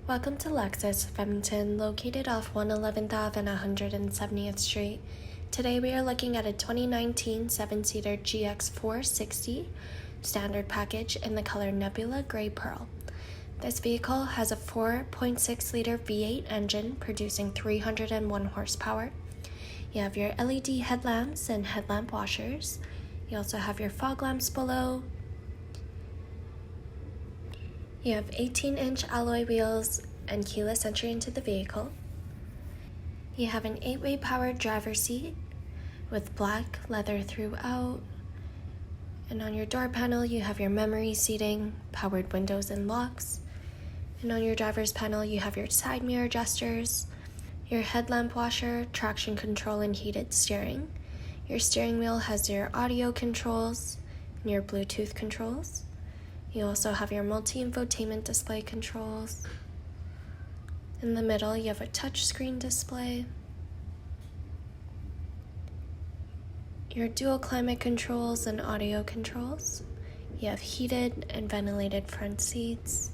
Welcome to Lexus of Edmonton, located off 111th Ave and 170th Street. Today we are looking at a 2019 7-seater GX460 standard package in the color Nebula Gray Pearl. This vehicle has a 4.6-liter V8 engine producing 301 horsepower. You have your LED headlamps and headlamp washers. You also have your fog lamps below. You have 18-inch alloy wheels and keyless entry into the vehicle. You have an 8-way powered driver's seat with black leather throughout. And on your door panel, you have your memory seating, powered windows and locks. And on your driver's panel, you have your side mirror adjusters, your headlamp washer, traction control, and heated steering. Your steering wheel has your audio controls and your Bluetooth controls. You also have your multi-infotainment display controls. In the middle, you have a touchscreen display. Your dual climate controls and audio controls. You have heated and ventilated front seats.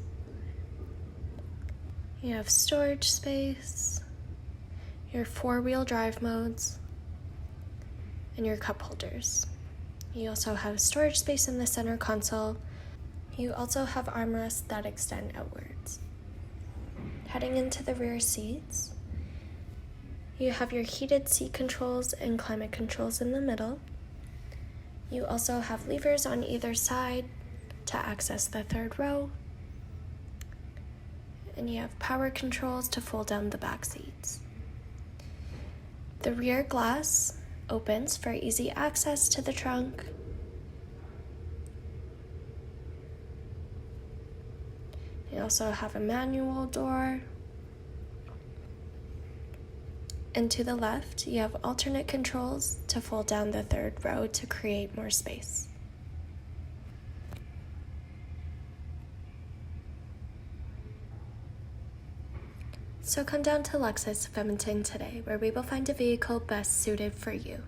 You have storage space, your 4-wheel drive modes, and your cup holders. You also have storage space in the center console. You also have armrests that extend outwards. Heading into the rear seats, you have your heated seat controls and climate controls in the middle. You also have levers on either side to access the third row. And you have power controls to fold down the back seats. The rear glass opens for easy access to the trunk. You also have a manual door. And to the left, you have alternate controls to fold down the third row to create more space. So come down to Lexus of Edmonton today, where we will find a vehicle best suited for you.